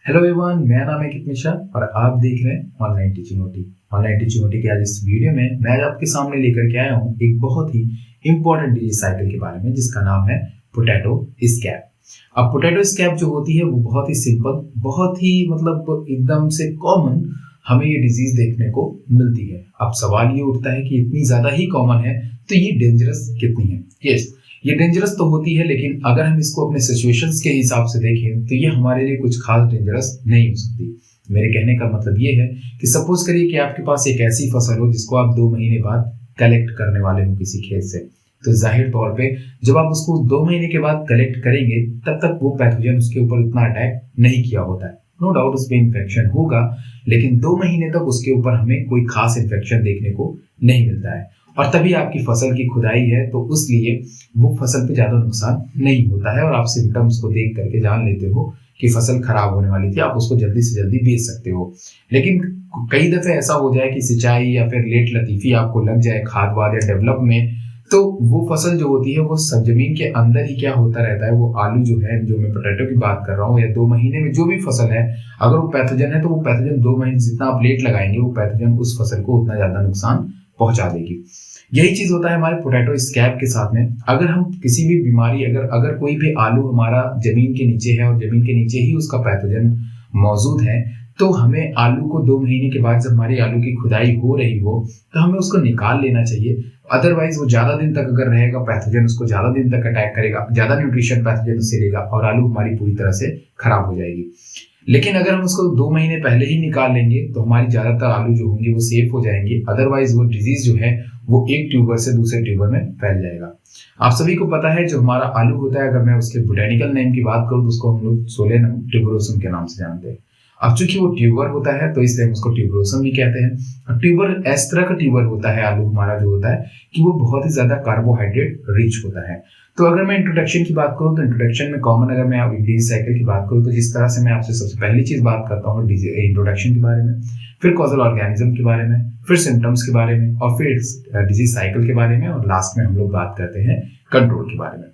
Hello everyone, मेरा नाम है कित मिश्रा और आप देख रहे हैं online teaching OT. Online teaching OT के आज इस वीडियो में मैं आज आपके सामने लेकर के आया हूँ एक बहुत ही इंपॉर्टेंट डिजीज साइकिल के बारे में जिसका नाम है पोटैटो स्कैब। अब पोटैटो स्कैब जो होती है वो बहुत ही सिंपल, बहुत ही एकदम से कॉमन हमें ये डिजीज देखने को मिलती है। अब सवाल ये उठता है कि इतनी ज्यादा ही कॉमन है तो ये डेंजरस कितनी है। यस, ये डेंजरस तो होती है, लेकिन अगर हम इसको अपने सिचुएशंस के हिसाब से देखें तो ये हमारे लिए कुछ खास डेंजरस नहीं हो सकती। मेरे कहने का मतलब ये है कि सपोज करिए कि आपके पास एक ऐसी फसल हो जिसको आप 2 महीने बाद कलेक्ट करने वाले हो किसी खेत से, तो जाहिर तौर पे जब आप उसको 2 महीने के बाद कलेक्ट करेंगे तब तक वो पैथोजन उसके ऊपर उतना अटैक नहीं किया होता है। नो डाउट उस पर इन्फेक्शन होगा, लेकिन 2 महीने तक उसके ऊपर हमें कोई खास इन्फेक्शन देखने को नहीं मिलता है। और तभी आपकी फसल की खुदाई है तो उसलिए वो फसल पे ज्यादा नुकसान नहीं होता है और आप सिम्टम्स को देख करके जान लेते हो कि फसल खराब होने वाली थी, आप उसको जल्दी से जल्दी बेच सकते हो। लेकिन कई दफे ऐसा हो जाए कि सिंचाई या फिर लेट लतीफी आपको लग जाए खाद वाद या डेवलप में, तो वो फसल जो होती है वो सब जमीन के अंदर ही क्या होता रहता है, वो आलू जो है, जो मैं पोटैटो की बात कर रहा हूँ, या 2 महीने में जो भी फसल है, अगर वो पैथोजन है तो वो पैथोजन 2 महीने जितना आप लेट लगाएंगे वो पैथोजन उस फसल को उतना ज्यादा नुकसान पहुंचा देगी। यही चीज होता है हमारे पोटैटो स्कैब के साथ में। अगर हम किसी भी बीमारी, अगर कोई भी आलू हमारा जमीन के नीचे है और जमीन के नीचे ही उसका पैथोजन मौजूद है, तो हमें आलू को 2 महीने के बाद जब हमारी आलू की खुदाई हो रही हो तो हमें उसको निकाल लेना चाहिए। अदरवाइज वो ज्यादा दिन तक अगर रहेगा, पैथोजन उसको ज्यादा दिन तक अटैक करेगा, ज्यादा न्यूट्रिशन पैथोजन उससे लेगा और आलू हमारी पूरी तरह से खराब हो जाएगी। लेकिन अगर हम उसको 2 महीने पहले ही निकाल लेंगे तो हमारी ज्यादातर आलू जो होंगे वो सेफ हो जाएंगे। अदरवाइज वो डिजीज जो है वो एक ट्यूबर से दूसरे ट्यूबर में फैल जाएगा। आप सभी को पता है जो हमारा आलू होता है, अगर मैं उसके बोटेनिकल नेम की बात करूं तो उसको हम लोग सोलेनम ट्यूबरोसम के नाम से जानते हैं। अब चूंकि वो ट्यूबर होता है तो इसलिए हम उसको ट्यूबरोसम भी कहते हैं। ट्यूबर इस तरह का ट्यूबर होता है आलू हमारा जो होता है कि वो बहुत ही ज्यादा कार्बोहाइड्रेट रिच होता है। तो अगर मैं इंट्रोडक्शन की बात करूं तो इंट्रोडक्शन में कॉमन अगर मैं डिजीज साइकिल की बात करूं तो जिस तरह से मैं आपसे सबसे पहली चीज बात करता हूँ इंट्रोडक्शन के बारे में, फिर कॉजल ऑर्गेनिज्म के बारे में, फिर सिम्टम्स के बारे में और फिर डिजीज साइकिल के बारे में और लास्ट में हम लोग बात करते हैं कंट्रोल के बारे में।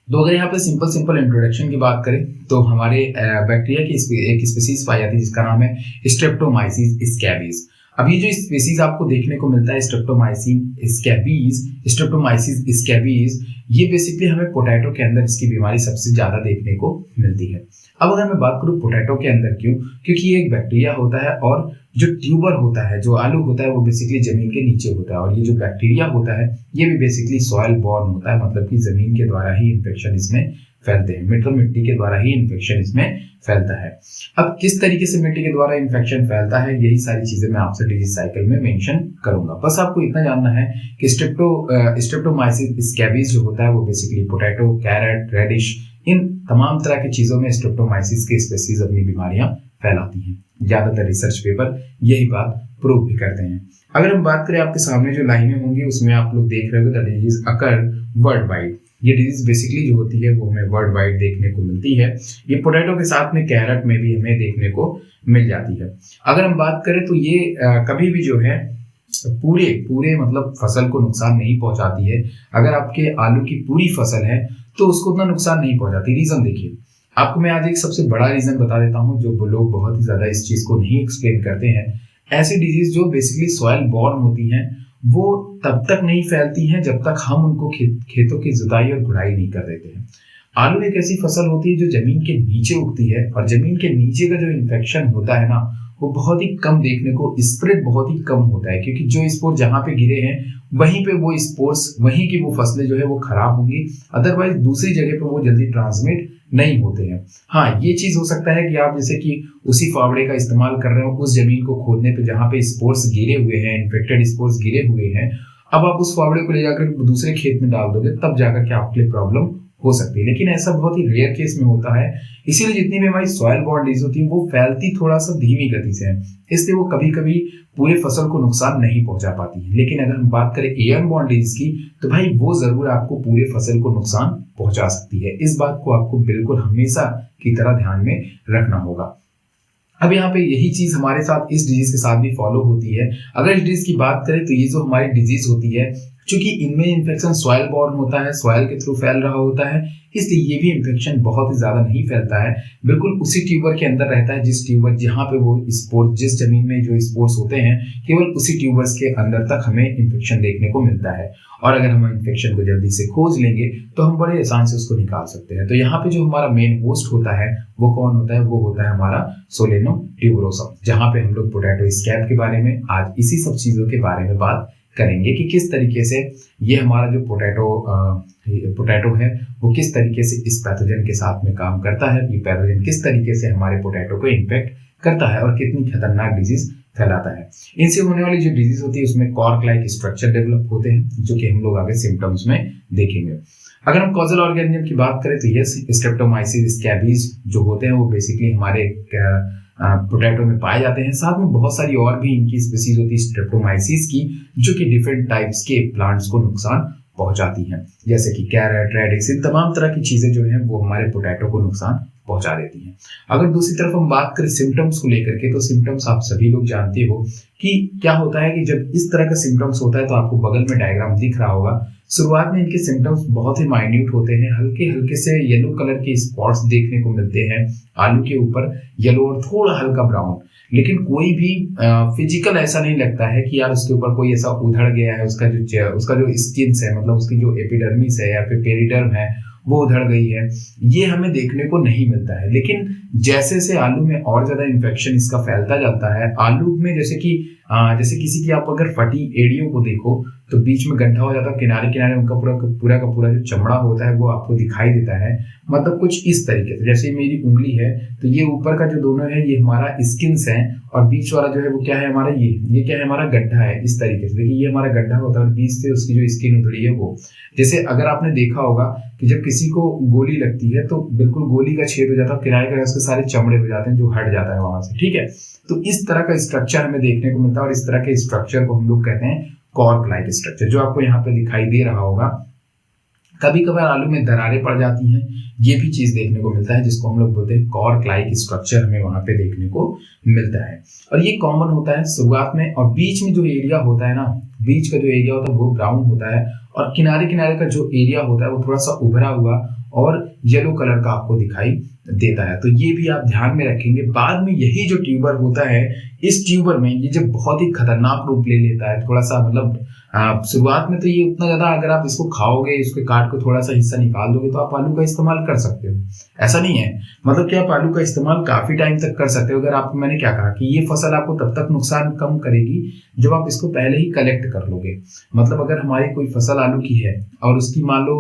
तो अगर यहाँ पे सिंपल इंट्रोडक्शन की बात करें तो हमारे बैक्टीरिया की एक स्पीसीज पाई जाती है जिसका नाम है स्ट्रेप्टोमाइसिस स्कैबीज। अब ये जो स्पीसीज आपको देखने को मिलता है स्ट्रेप्टोमाइसिस स्कैबीज, ये बेसिकली हमें पोटैटो के अंदर इसकी बीमारी सबसे ज्यादा देखने को मिलती है। अब अगर मैं बात करूं पोटैटो के अंदर क्यों, क्योंकि ये एक बैक्टीरिया होता है और जो ट्यूबर होता है, जो आलू होता है, वो बेसिकली जमीन के नीचे होता है और ये जो बैक्टीरिया होता है ये भी बेसिकली सॉइल बॉर्न होता है, मतलब कि जमीन के द्वारा ही इन्फेक्शन इसमें फैलते हैं, मिट्टी के द्वारा ही इन्फेक्शन इसमें फैलता है। अब किस तरीके से मिट्टी के द्वारा इन्फेक्शन फैलता है, यही सारी चीजें मैं आपसे डिजीज साइकिल में मेंशन करूंगा। बस आपको इतना जानना है कि स्ट्रेप्टोमाइसिस स्कैबीज जो होता है वो बेसिकली पोटैटो, कैरेट, रेडिश, इन तमाम तरह की चीजों में स्ट्रेप्टोमाइसिस के स्पीसीज अपनी बीमारियां फैलाती हैं। ज्यादातर रिसर्च पेपर यही बात प्रूव भी करते हैं। अगर हम बात करें, आपके सामने जो लाइनें होंगी उसमें आप लोग देख रहे होंगे the disease occur world wide. ये डिजीज बेसिकली जो होती है वो हमें वर्ल्ड वाइड देखने को मिलती है। ये पोटैटो के साथ में कैरेट में भी हमें देखने को मिल जाती है। अगर हम बात करें तो ये कभी भी जो है पूरे मतलब फसल को नुकसान नहीं पहुंचाती है। अगर आपके आलू की पूरी फसल है तो उसको उतना नुकसान नहीं पहुंचाती। रीजन देखिए, आपको मैं आज एक सबसे बड़ा रीजन बता देता हूं जो लोग बहुत ही ज्यादा इस चीज को नहीं एक्सप्लेन करते हैं। ऐसी डिजीज जो बेसिकली सॉइल बॉर्न होती हैं वो तब तक नहीं फैलती हैं जब तक हम उनको खेतों की जुताई और गुड़ाई नहीं कर देते हैं। आलू एक ऐसी फसल होती है जो जमीन के नीचे उगती है और जमीन के नीचे का जो इन्फेक्शन होता है ना वो बहुत ही कम देखने को, स्प्रेड बहुत ही कम होता है, क्योंकि जो स्पोर जहां पे गिरे हैं वहीं पे वो स्पोर्स, वहीं की वो फसलें जो है वो खराब होंगी। अदरवाइज दूसरी जगह पे वो जल्दी ट्रांसमिट नहीं होते हैं। हाँ, ये चीज हो सकता है कि आप जैसे कि उसी फावड़े का इस्तेमाल कर रहे हो उस जमीन को खोदने पे जहां पे स्पोर्स गिरे हुए हैं, इन्फेक्टेड स्पोर्स गिरे हुए हैं, अब आप उस फावड़े को ले जाकर दूसरे खेत में डाल दोगे तब जाकर के आपके लिए प्रॉब्लम हो सकती है। लेकिन ऐसा बहुत ही रेयर केस में होता है, इसीलिए जितनी भी हमारी सॉइल बॉर्न डिजीज होती है वो फैलती थोड़ा सा धीमी गति से है, इसलिए वो कभी कभी पूरे फसल को नुकसान नहीं पहुंचा पाती है। लेकिन अगर हम बात करें एयर बॉर्न डिजीज की तो भाई वो जरूर आपको पूरे फसल को नुकसान पहुंचा सकती है। इस बात को आपको बिल्कुल हमेशा की तरह ध्यान में रखना होगा। अब यहाँ पे यही चीज हमारे साथ इस डिजीज के साथ भी फॉलो होती है। अगर इस डिजीज की बात करें तो ये जो हमारी डिजीज होती है क्योंकि इनमें इन्फेक्शन सॉइल बॉर्न होता है, सॉइल के थ्रू फैल रहा होता है, इसलिए ये भी इन्फेक्शन बहुत ही ज्यादा नहीं फैलता है, बिल्कुल उसी ट्यूबर के अंदर रहता है जिस ट्यूबर जहाँ पे वो स्पोर्स, जिस जमीन में जो स्पोर्स होते हैं केवल उसी ट्यूबर्स के अंदर तक हमें इन्फेक्शन देखने को मिलता है। और अगर हम इन्फेक्शन को जल्दी से खोज लेंगे तो हम बड़े आसान से उसको निकाल सकते हैं। तो यहाँ पे जो हमारा मेन होस्ट होता है वो कौन होता है, वो होता है हमारा सोलेनोम ट्यूबरोसम, जहाँ पे हम लोग पोटैटो स्कैब के बारे में आज इसी सब चीजों के बारे में बात करेंगे कि किस तरीके से ये हमारा जो पोटैटो है वो किस तरीके से इस पैथोजन के साथ में काम करता है, ये पैथोजन किस तरीके से हमारे पोटैटो को इन्फेक्ट करता है और कितनी खतरनाक डिजीज फैलाता है। इनसे होने वाली जो डिजीज होती है उसमें कॉर्क लाइक स्ट्रक्चर डेवलप होते हैं, जो कि हम लोग आगे सिम्टम्स में देखेंगे। अगर हम कॉजल ऑर्गेनिज्म की बात करें तो ये स्ट्रेप्टोमाइसिस स्कैबीज जो होते हैं वो बेसिकली हमारे पोटैटो में पाए जाते हैं। साथ में बहुत सारी और भी इनकी स्पीसीज होती है स्ट्रेप्टोमाइसिस की, जो कि डिफरेंट टाइप्स के प्लांट्स को नुकसान पहुंचाती हैं, जैसे कि कैरेट, रेडिक्स, इन तमाम तरह की चीजें जो हैं वो हमारे पोटैटो को नुकसान पहुंचा देती हैं। अगर दूसरी तरफ हम बात करें सिम्टम्स को लेकर के, तो सिम्टम्स आप सभी लोग जानते हो कि क्या होता है कि जब इस तरह का सिम्टम्स होता है तो आपको बगल में डायग्राम दिख रहा होगा। शुरुआत में इनके सिम्टम्स बहुत ही माइन्यूट होते हैं, हल्के हल्के से येलो कलर के स्पॉट्स देखने को मिलते हैं आलू के ऊपर, येलो और थोड़ा हल्का ब्राउन, लेकिन कोई भी फिजिकल ऐसा नहीं लगता है कि यार उसके ऊपर कोई ऐसा उधड़ गया है, उसका जो स्किन है, मतलब उसकी जो एपिडर्मिस है या फिर पेरिडर्म है वो उधड़ गई है, ये हमें देखने को नहीं मिलता है। लेकिन जैसे जैसे आलू में और ज्यादा इन्फेक्शन इसका फैलता जाता है, आलू में जैसे किसी की आप अगर फटी एड़ियों को देखो तो बीच में गड्ढा हो जाता है, किनारे किनारे उनका पूरा का पूरा जो चमड़ा होता है वो आपको दिखाई देता है, मतलब कुछ इस तरीके से। जैसे मेरी उंगली है तो ये ऊपर का जो दोनों है ये हमारा स्किन्स है और बीच वाला जो है वो क्या है हमारा, ये क्या है हमारा गड्ढा है, इस तरीके से। देखिए ये हमारा गड्ढा होता है और बीच से उसकी जो स्किन उतरी है वो, जैसे अगर आपने देखा होगा कि जब किसी को गोली लगती है तो बिल्कुल गोली का छेद हो जाता है, किनारे किनारे उसके सारे चमड़े हो जाते हैं जो हट जाता है वहां से, ठीक है। तो इस तरह का स्ट्रक्चर हमें देखने को मिलता है और इस तरह के स्ट्रक्चर को हम लोग कहते हैं कॉर्क लाइक स्ट्रक्चर, जो आपको यहाँ पे दिखाई दे रहा होगा। कभी कभार आलू में दरारें पड़ जाती हैं, ये भी चीज देखने को मिलता है, जिसको हम लोग बोलते हैं कॉर्क लाइक स्ट्रक्चर हमें वहां पे देखने को मिलता है। और ये कॉमन होता है शुरुआत में, और बीच में जो एरिया होता है ना, बीच का जो एरिया होता है वो ब्राउन होता है और किनारे किनारे का जो एरिया होता है वो थोड़ा सा उभरा हुआ और येलो कलर का आपको दिखाई देता है। तो ये भी आप ध्यान में रखेंगे। बाद में यही जो ट्यूबर होता है, इस ट्यूबर में ये जब बहुत ही खतरनाक रूप ले लेता है, थोड़ा सा मतलब शुरुआत में तो ये उतना ज्यादा, अगर आप इसको खाओगे, इसके काट को थोड़ा सा हिस्सा निकाल दोगे तो आप आलू का इस्तेमाल कर सकते हो, ऐसा नहीं है, मतलब कि आप आलू का इस्तेमाल काफी टाइम तक कर सकते हो। अगर आप, मैंने क्या कहा कि ये फसल आपको तब तक नुकसान कम करेगी जब आप इसको पहले ही कलेक्ट कर लोगे। मतलब अगर हमारी कोई फसल आलू की है और उसकी मान लो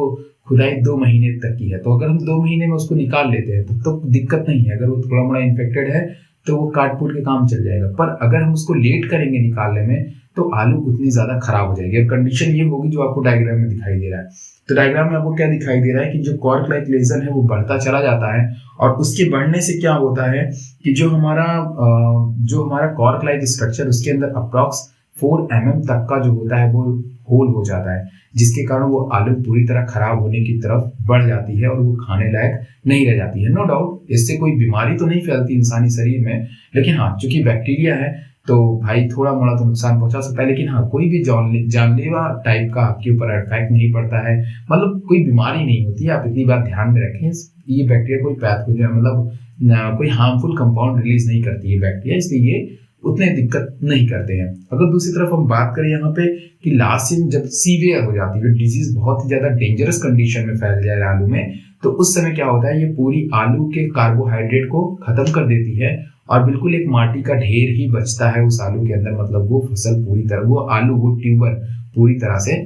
खुदाई 2 महीने तक की है, तो अगर हम 2 महीने में उसको निकाल लेते हैं तब तो दिक्कत नहीं है। अगर वो थोड़ा मोड़ा इन्फेक्टेड है तो वो काट फूट के काम चल जाएगा, पर अगर हम उसको लेट करेंगे निकालने में तो आलू उतनी ज्यादा खराब हो जाएगी। और कंडीशन ये होगी जो आपको डायग्राम में दिखाई दे रहा है। तो डायग्राम में आपको क्या दिखाई दे रहा है कि जो कॉर्क लाइक लेजन है वो बढ़ता चला जाता है, और उसके बढ़ने से क्या होता है कि जो हमारा कॉर्क लाइक स्ट्रक्चर, उसके अंदर अप्रॉक्स 4 mm तक का जो होता है वो होल हो जाता है, जिसके कारण वो आलू पूरी तरह खराब होने की तरफ बढ़ जाती है और वो खाने लायक नहीं रह जाती है। नो डाउट इससे कोई बीमारी तो नहीं फैलती इंसानी शरीर में, लेकिन हाँ चूंकि बैक्टीरिया है तो भाई थोड़ा मोड़ा तो नुकसान पहुंचा सकता है, लेकिन हाँ कोई भी जानलेवा टाइप का आपके ऊपर इफेक्ट नहीं पड़ता है, मतलब कोई बीमारी नहीं होती है। आप इतनी बात ध्यान में रखें, ये बैक्टीरिया कोई पैथोजन मतलब कोई हार्मफुल कंपाउंड रिलीज नहीं करती है बैक्टीरिया, इसलिए ये उतने दिक्कत नहीं करते हैं। अगर दूसरी तरफ हम बात करें यहाँ पे कि लास्ट में जब सीवियर हो जाती है, डिजीज बहुत ही ज्यादा डेंजरस कंडीशन में फैल जाए आलू में, तो उस समय क्या होता है, ये पूरी आलू के कार्बोहाइड्रेट को खत्म कर देती है और बिल्कुल एक माटी का ढेर ही बचता है उस आलू के अंदर। मतलब वो फसल पूरी तरह, वो ट्यूबर पूरी तरह से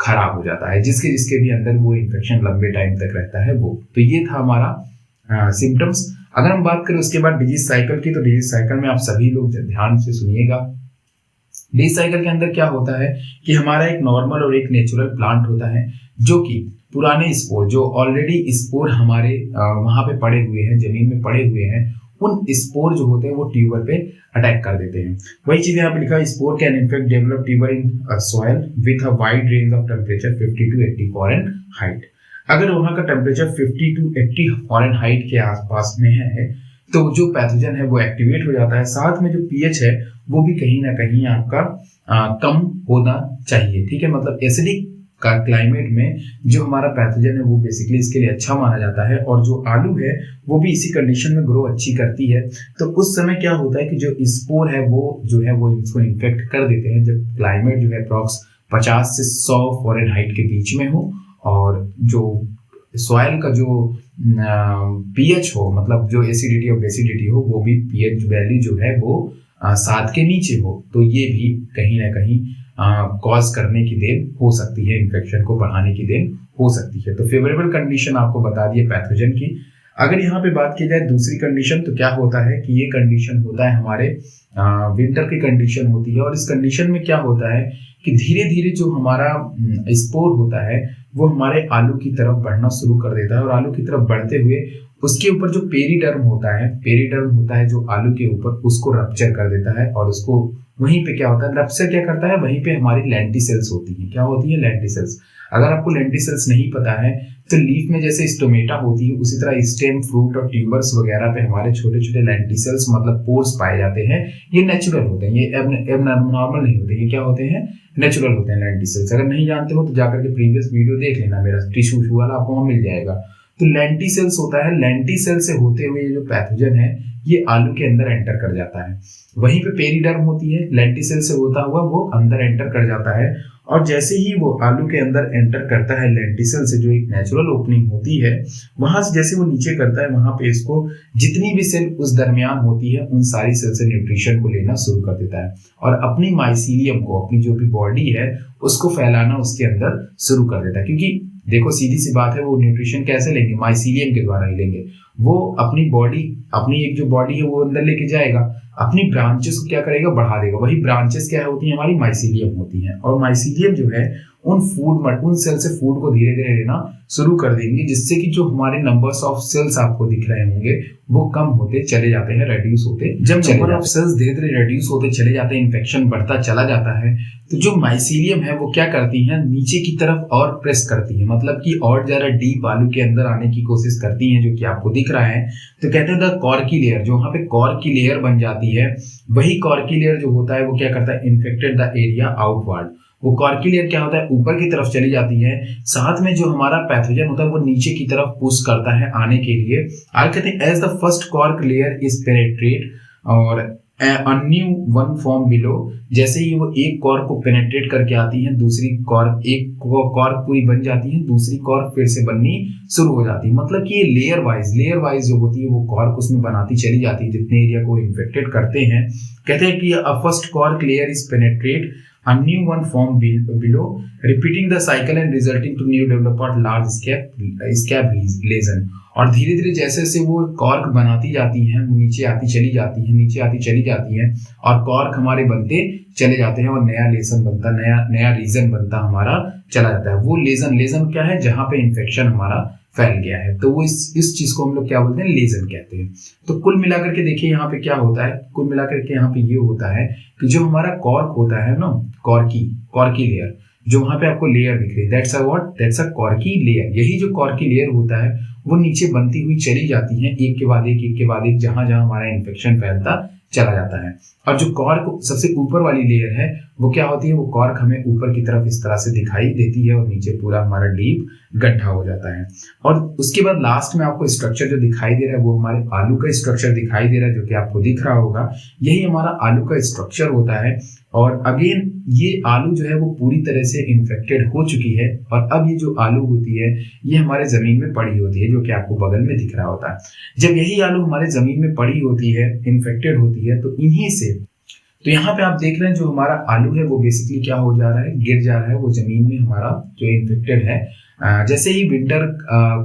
खराब हो जाता है, जिसके भी अंदर वो इन्फेक्शन लंबे टाइम तक रहता है वो। तो ये था हमारा सिम्टम्स। अगर हम बात करें उसके बाद डिजीज साइकिल की, तो डिजीज साइकिल में आप सभी लोग ध्यान से सुनिएगा। डिजीज साइकिल के अंदर क्या होता है कि हमारा एक नॉर्मल और एक नेचुरल प्लांट होता है, जो कि पुराने स्पोर, जो ऑलरेडी स्पोर हमारे वहां पे पड़े हुए हैं, जमीन में पड़े हुए हैं, उन स्पोर जो होते हैं वो ट्यूबर पे अटैक कर देते हैं। वही चीज यहाँ पे लिखा है, spore can in fact develop tuber in soil with a wide range of temperature 50 to 80 Fahrenheit. अगर वहां का टेम्परेचर 50 to 80 फ़ारेनहाइट के आसपास में है तो जो पैथोजन है वो एक्टिवेट हो जाता है। साथ में जो पीएच है वो भी कहीं ना कहीं आपका कम होना चाहिए, ठीक है। मतलब एसिडिक का क्लाइमेट में जो हमारा पैथोजन है वो बेसिकली इसके लिए अच्छा माना जाता है, और जो आलू है वो भी इसी कंडीशन में ग्रो अच्छी करती है। तो उस समय क्या होता है कि जो स्पोर है वो जो है वो इसको इन्फेक्ट कर देते हैं जब क्लाइमेट जो है अप्रॉक्स 50 से 100 फ़ारेनहाइट के बीच में हो, और जो सॉइल का जो पीएच हो, मतलब जो एसिडिटी और बेसिडिटी हो, वो भी पीएच वैल्यू जो है वो 7 के नीचे हो, तो ये भी कहीं ना कहीं कॉज करने की देन हो सकती है, इन्फेक्शन को बढ़ाने की देन हो सकती है। तो फेवरेबल कंडीशन आपको बता दी है पैथोजन की। अगर यहाँ पे बात की जाए दूसरी कंडीशन, तो क्या होता है कि ये कंडीशन होता है हमारे विंटर की कंडीशन होती है, और इस कंडीशन में क्या होता है कि धीरे धीरे जो हमारा स्पोर होता है वो हमारे आलू की तरफ बढ़ना शुरू कर देता है, और आलू की तरफ बढ़ते हुए उसके ऊपर जो पेरीडर्म होता है जो आलू के ऊपर, उसको रप्चर कर देता है, और उसको वहीं पे क्या होता है, रप्चर क्या करता है, वहीं पे हमारी लेंटिसेल्स होती हैं। क्या होती है? लेंटिसेल्स। अगर आपको लेंटिसेल्स नहीं पता है तो लीफ में जैसे स्टोमेटा होती है, उसी तरह स्टेम, फ्रूट और ट्यूबर्स वगैरह पे हमारे छोटे छोटे लेंटिसेल्स मतलब पोर्स पाए जाते हैं। ये नेचुरल होते हैं, ये नॉर्मल नहीं होते। ये क्या होते हैं? नेचुरल होते हैं लेंटिसेल्स। अगर नहीं जानते हो तो जाकर के प्रीवियस वीडियो देख लेना, मेरा टिश्यू वाला आपको वहां मिल जाएगा। तो लेंटिसेल्स होता है, लेंटिसेल से होते हुए जो पैथोजन है ये आलू के अंदर एंटर कर जाता है। वहीं पे पेरीडर्म होती है, लेंटिसेल से होता हुआ वो अंदर एंटर कर जाता है, और जैसे ही वो आलू के अंदर एंटर करता है लेंटिसेल से, जो एक नेचुरल ओपनिंग होती है, वहां से जैसे वो नीचे करता है, वहां पे इसको जितनी भी सेल उस दरमियान होती है उन सारी सेल से न्यूट्रिशन को लेना शुरू कर देता है, और अपनी माइसीलियम को, अपनी जो भी बॉडी है उसको फैलाना उसके अंदर शुरू कर देता है। क्योंकि देखो सीधी सी बात है, वो न्यूट्रिशन कैसे लेंगे? माइसीलियम के द्वारा ही लेंगे। वो अपनी बॉडी, अपनी एक जो बॉडी है वो अंदर लेके जाएगा, अपनी ब्रांचेस को क्या करेगा? बढ़ा देगा। वही ब्रांचेस क्या होती हैं? हमारी माइसीलियम होती हैं, और माइसीलियम जो है उन सेल से फूड को धीरे धीरे लेना शुरू कर देंगे, जिससे कि जो हमारे नंबर्स ऑफ सेल्स आपको दिख रहे होंगे वो कम होते चले जाते हैं, रेड्यूस होते। जब नंबर ऑफ सेल्स धीरे धीरे रेड्यूस होते चले जाते हैं, इन्फेक्शन बढ़ता चला जाता है, तो जो माइसीलियम है वो क्या करती है? नीचे की तरफ और प्रेस करती है, मतलब कि और ज्यादा डीप आलू के अंदर आने की कोशिश करती है, जो कि आपको दिख रहा है। तो कहते हैं द कॉर्की लेयर, जो वहां पे कॉर्की लेयर बन जाती है, वही कॉर्की लेयर जो होता है वो क्या करता है? Infected the area outward. वो कॉर्की लेयर क्या होता है? ऊपर की तरफ चली जाती है। साथ में जो हमारा पैथोजन होता है वो नीचे की तरफ पुश करता है आने के लिए। आगे कहते हैं as the first cork layer is penetrate और a new one form below, जैसे ही वो एक कॉर्क को पेनेट्रेट करके आती है, दूसरी कॉर्क, एक कॉर्क पूरी बन जाती है, दूसरी कॉर्क फिर से बननी शुरू हो जाती है। मतलब कि ये लेयर वाइज जो होती है वो कॉर्क उसमें बनाती चली जाती है जितने एरिया को इन्फेक्टेड करते हैं। कहते हैं कि a first cork layer is penetrate, a new one form below, repeating the cycle and resulting to new developed large scab lesion। और धीरे धीरे जैसे जैसे वो कॉर्क बनाती जाती हैं, नीचे आती चली जाती हैं, और कॉर्क हमारे बनते चले जाते हैं, और नया लेसन बनता, नया रीजन बनता हमारा चला जाता है। वो लेजन क्या है? जहां पे इन्फेक्शन हमारा फैल गया है, तो वो इस चीज को हम लोग क्या बोलते हैं? लेजन कहते हैं। तो कुल मिलाकर के देखिए यहाँ पे क्या होता है, कुल मिलाकर के यहाँ पे ये होता है कि जो हमारा कॉर्क होता है ना, कॉर्की लेयर, जो वहां पे आपको लेयर दिख रही है, दैट्स अ कॉर्की लेयर। यही जो कॉर्की लेयर होता है वो नीचे बनती हुई चली जाती है, एक के बाद एक, जहां जहां हमारा इन्फेक्शन फैलता चला जाता है। और जो कॉर्क सबसे ऊपर वाली लेयर है वो क्या होती है? वो कॉर्क हमें ऊपर की तरफ इस तरह से दिखाई देती है, और नीचे पूरा हमारा डीप गड्ढा हो जाता है। और उसके बाद लास्ट में आपको स्ट्रक्चर जो दिखाई दे रहा है वो हमारे आलू का स्ट्रक्चर दिखाई दे रहा है, जो कि आपको दिख रहा होगा। यही हमारा आलू का स्ट्रक्चर होता है। और अगेन ये आलू जो है वो पूरी तरह से इन्फेक्टेड हो चुकी है, और अब ये जो आलू होती है ये हमारे जमीन में पड़ी होती है, जो कि आपको बगल में दिख रहा होता है। जब यही आलू हमारे जमीन में पड़ी होती है, इन्फेक्टेड होती है, तो इन्हीं से, तो यहाँ पे आप देख रहे हैं जो हमारा आलू है वो बेसिकली क्या हो जा रहा है? गिर जा रहा है वो जमीन में, हमारा जो इन्फेक्टेड है। जैसे ही विंटर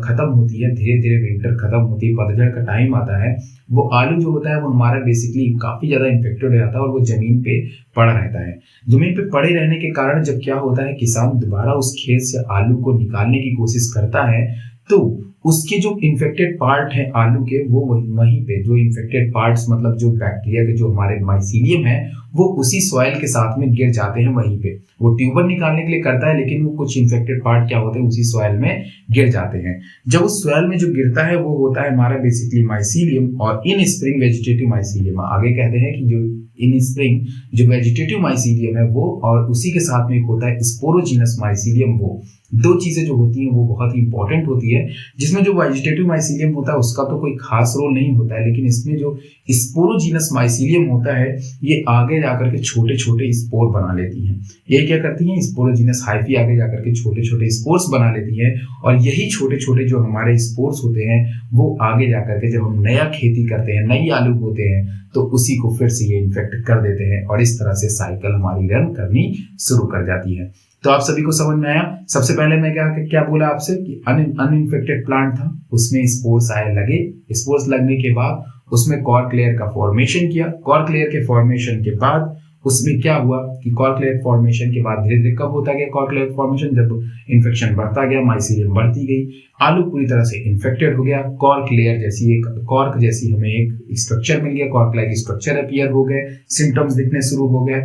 खत्म होती है, धीरे धीरे विंटर खत्म होती है, पतझड़ का टाइम आता है, वो आलू जो होता है वो हमारा बेसिकली काफी ज्यादा इन्फेक्टेड हो जाता है, और वो जमीन पे पड़ा रहता है। जमीन पे पड़े रहने के कारण जब क्या होता है, किसान दोबारा उस खेत से आलू को निकालने की कोशिश करता है, तो उसके जो इन्फेक्टेड पार्ट है आलू के वो वहीं पे जो इन्फेक्टेड पार्ट्स मतलब जो बैक्टीरिया के जो हमारे माइसीलियम है वो उसी सॉइल के साथ में गिर जाते हैं वहीं पे। वो ट्यूबर निकालने के लिए करता है लेकिन वो कुछ इन्फेक्टेड पार्ट क्या होते हैं उसी सॉइल में गिर जाते हैं। जब उस सॉइल में जो गिरता है वो होता है हमारा बेसिकली माइसीलियम और इन स्प्रिंग वेजिटेटिव माइसीलियम। आगे कहते हैं कि जो इन स्प्रिंग जो वेजिटेटिव माइसीलियम है वो और उसी के साथ में एक होता है स्पोरोजीनस माइसीलियम। वो दो चीजें जो होती हैं वो बहुत ही इंपॉर्टेंट होती है, जिसमें जो वेजिटेटिव माइसीलियम होता है उसका तो कोई खास रोल नहीं होता है, लेकिन इसमें जो स्पोरोजीनस माइसीलियम होता है ये आगे जाकर के छोटे छोटे स्पोर बना लेती हैं। ये क्या करती हैं, स्पोरोजीनस हाइफी आगे जाकर के छोटे छोटे स्पोर्स बना लेती है और यही छोटे छोटे जो हमारे स्पोर्स होते हैं वो आगे जाकर के जब हम नया खेती करते हैं, नई आलू बोते हैं तो उसी को फिर से ये इन्फेक्ट कर देते हैं और इस तरह से साइकिल हमारी रन करनी शुरू कर जाती है। तो आप सभी को समझ में आया। सबसे पहले मैं क्या बोला आपसे कि अनइन्फेक्टेड प्लांट था, उसमें स्पोर्स आए लगे, स्पोर्स लगने के बाद उसमें कॉर्क लेयर का फॉर्मेशन किया। कॉर्क लेयर के फॉर्मेशन के बाद उसमें क्या हुआ कि कॉर्क लेयर फॉर्मेशन के बाद धीरे धीरे कब होता गया कॉर्क लेयर फॉर्मेशन, जब इन्फेक्शन बढ़ता गया, माइसीलियम बढ़ती गई, आलू पूरी तरह से इन्फेक्टेड हो गया, कॉर्क लेयर जैसी एक कॉर्क जैसी हमें एक स्ट्रक्चर मिल गया, कॉर्क लाइक स्ट्रक्चर अपीयर हो गए, सिम्टम्स दिखने शुरू हो गए।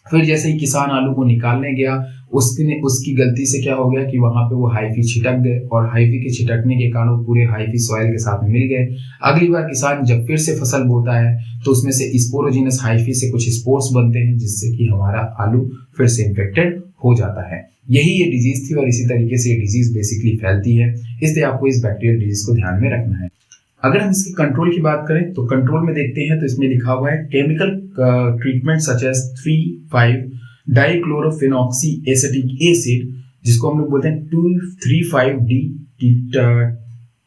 फिर जैसे ही किसान आलू को निकालने गया उसकी गलती से क्या हो गया कि वहां पे वो हाइफी छिटक गए और हाइफी के छिटकने के कारण वो पूरे हाइफी सॉइल के साथ में मिल गए। अगली बार किसान जब फिर से फसल बोता है तो उसमें से स्पोरोजीनस हाइफी से कुछ स्पोर्स बनते हैं जिससे कि हमारा आलू फिर से इन्फेक्टेड हो जाता है। यही ये डिजीज थी और इसी तरीके से ये डिजीज बेसिकली फैलती है, इसलिए आपको इस बैक्टीरियल डिजीज को ध्यान में रखना है। अगर हम इसकी कंट्रोल की बात करें तो कंट्रोल में देखते हैं तो इसमें लिखा हुआ है chemical treatment such as 3,5 dichlorophenoxy acetic acid, जिसको हम लोग बोलते हैं 2,3,5-D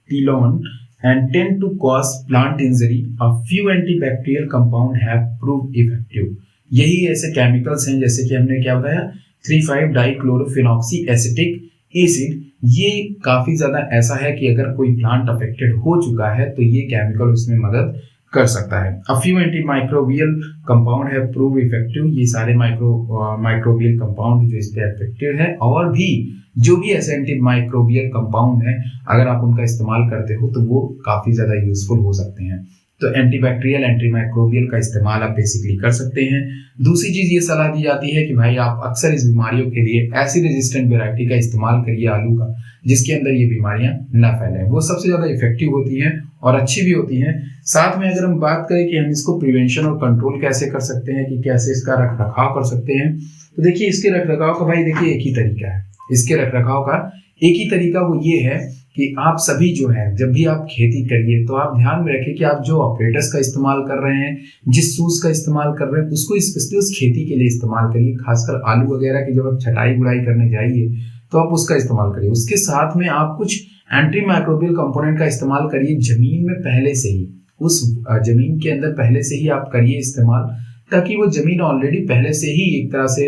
टीलोन and tend to cause plant injury. A few antibacterial compound have proved effective. यही ऐसे केमिकल्स हैं जैसे कि हमने क्या बताया 3,5 डाइक्लोरोफेनॉक्सी एसिटिक एसिड। ये काफी ज्यादा ऐसा है कि अगर कोई प्लांट अफेक्टेड हो चुका है तो ये केमिकल उसमें मदद कर सकता है। A few antimicrobial compound have proved effective. ये सारे माइक्रोबियल कंपाउंड जो इस पे इफेक्टिव है, और भी जो भी ऐसे एंटीमाइक्रोबियल कंपाउंड है अगर आप उनका इस्तेमाल करते हो तो वो काफी ज्यादा यूजफुल हो सकते हैं। तो एंटीबैक्टीरियल एंटीमाइक्रोबियल का इस्तेमाल आप बेसिकली कर सकते हैं। दूसरी चीज ये सलाह दी जाती है कि भाई आप अक्सर इस बीमारियों के लिए एसिड रेजिस्टेंट वैरायटी का इस्तेमाल करिए आलू का, जिसके अंदर ये बीमारियां न फैलें। वो सबसे ज्यादा इफेक्टिव होती हैं और अच्छी भी होती हैं। साथ में अगर हम बात करें कि हम इसको प्रिवेंशन और कंट्रोल कैसे कर सकते हैं, कि कैसे इसका रख रखाव कर सकते हैं, तो देखिए इसके रख रखाव का भाई देखिए एक ही तरीका है। इसके रख रखाव का एक ही तरीका वो ये है कि आप सभी जो है जब भी आप खेती करिए तो आप ध्यान में रखें कि आप जो ऑपरेटर्स का इस्तेमाल कर रहे हैं, जिस सूस का इस्तेमाल कर रहे हैं, उसको स्पेशली उस खेती के लिए इस्तेमाल करिए। खासकर आलू वगैरह की जब आप छटाई गुड़ाई करने जाइए तो आप उसका इस्तेमाल करिए। उसके साथ में आप कुछ एंटी माइक्रोबियल कंपोनेंट का इस्तेमाल करिए जमीन में पहले से ही, उस जमीन के अंदर पहले से ही आप करिए इस्तेमाल, ताकि वो जमीन ऑलरेडी पहले से ही एक तरह से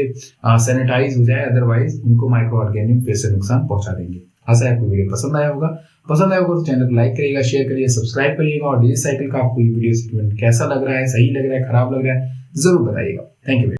सैनिटाइज हो जाए, अदरवाइज उनको माइक्रो ऑर्गेनिज्म फिर से नुकसान पहुंचा देंगे। आशा है आपको वीडियो पसंद आया होगा। पसंद आया होगा तो चैनल को लाइक करिएगा, शेयर करिए, सब्सक्राइब करिएगा, और डिजी साइकिल का आपको ये वीडियो सेगमेंट कैसा लग रहा है, सही लग रहा है, खराब लग रहा है, जरूर बताइएगा। Thank you.